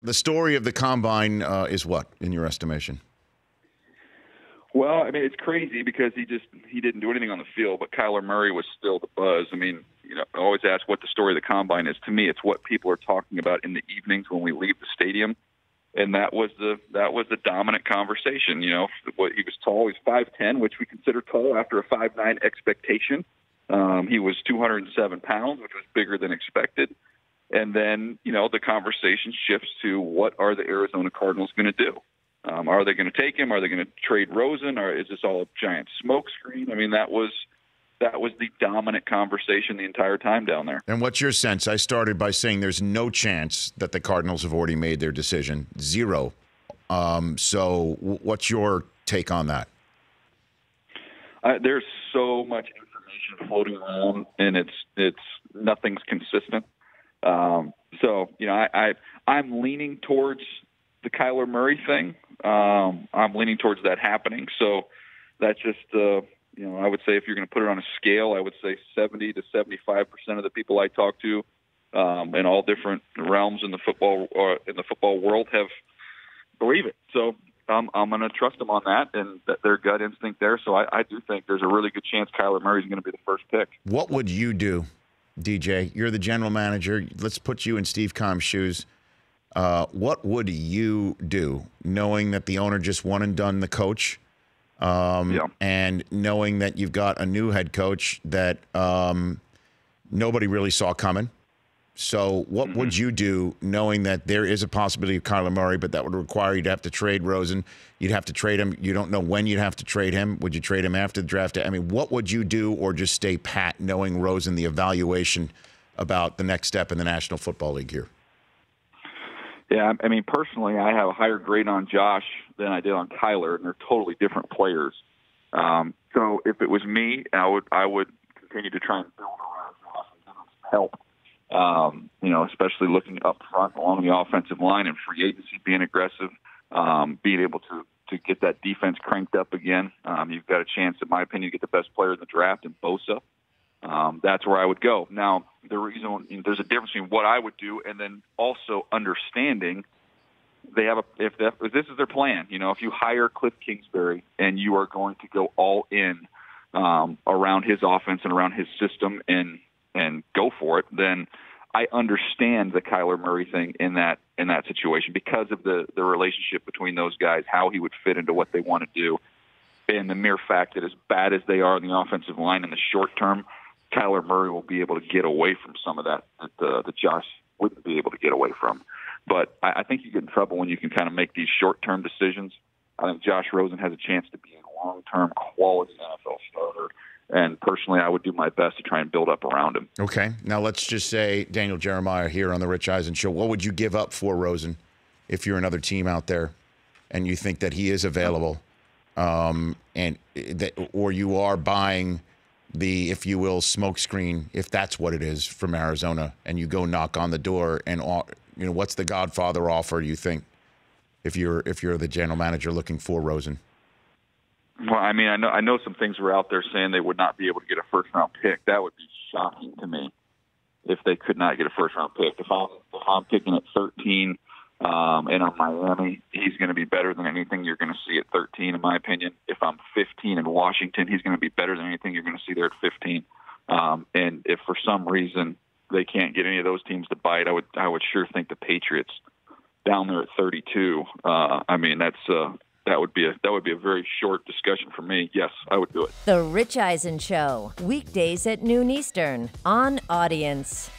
The story of the combine is what, in your estimation? Well, I mean, it's crazy because he didn't do anything on the field, but Kyler Murray was still the buzz. I mean, I always ask what the story of the combine is. To me, it's what people are talking about in the evenings when we leave the stadium, and that was the dominant conversation. What he was tall, he was 5'10", which we consider tall after a 5'9" expectation. He was 207 pounds, which was bigger than expected. And then, the conversation shifts to what are the Arizona Cardinals going to do? Are they going to take him? Are they going to trade Rosen? Or is this all a giant smokescreen? I mean, that was the dominant conversation the entire time down there. And what's your sense? I started by saying there's no chance that the Cardinals have already made their decision. Zero. So what's your take on that? There's so much information floating around, and it's nothing's consistent. So I'm leaning towards the Kyler Murray thing. I'm leaning towards that happening. So that's just, I would say if you're going to put it on a scale, I would say 70 to 75% of the people I talk to in all different realms in the football world have believe it. So I'm going to trust them on that and their gut instinct there. So I do think there's a really good chance Kyler Murray is going to be the first pick. What would you do, DJ? You're the general manager. Let's put you in Steve Keim's shoes. What would you do, knowing that the owner just one and done the coach, and knowing that you've got a new head coach that nobody really saw coming? So what would you do, knowing that there is a possibility of Kyler Murray, but that would require you to have to trade Rosen? You'd have to trade him. You don't know when you'd have to trade him. Would you trade him after the draft? I mean, what would you do, or just stay pat, knowing Rosen, the evaluation about the next step in the National Football League here? Yeah, I mean, personally, I have a higher grade on Josh than I did on Kyler, and they're totally different players. So if it was me, I would continue to try and build around Josh and give him some help. Especially looking up front along the offensive line and free agency, being aggressive, being able to get that defense cranked up again. You've got a chance, in my opinion, to get the best player in the draft in Bosa. That's where I would go. Now, there's a difference between what I would do and then also understanding they have if this is their plan. If you hire Cliff Kingsbury and you are going to go all in around his offense and around his system and go for it, then I understand the Kyler Murray thing in that situation because of the relationship between those guys, how he would fit into what they want to do, and the mere fact that as bad as they are in the offensive line in the short term, Kyler Murray will be able to get away from some of that Josh wouldn't be able to get away from. But I think you get in trouble when you can kind of make these short-term decisions. I think Josh Rosen has a chance to be a long-term quality NFL starter. And personally, I would do my best to try and build up around him. Okay. Now let's just say Daniel Jeremiah here on the Rich Eisen Show. What would you give up for Rosen if you're another team out there and you think that he is available, or you are buying the, if you will, smokescreen, if that's what it is, from Arizona, and you go knock on the door and what's the Godfather offer? You think if you're the general manager looking for Rosen? Well, I mean, I know some things were out there saying they would not be able to get a first-round pick. That would be shocking to me if they could not get a first-round pick. If I'm picking at 13 and I'm Miami, he's going to be better than anything you're going to see at 13, in my opinion. If I'm 15 in Washington, he's going to be better than anything you're going to see there at 15. And if for some reason they can't get any of those teams to bite, I would sure think the Patriots down there at 32. I mean, that would be a very short discussion for me. Yes, I would do it. The Rich Eisen Show, weekdays at noon Eastern on Audience.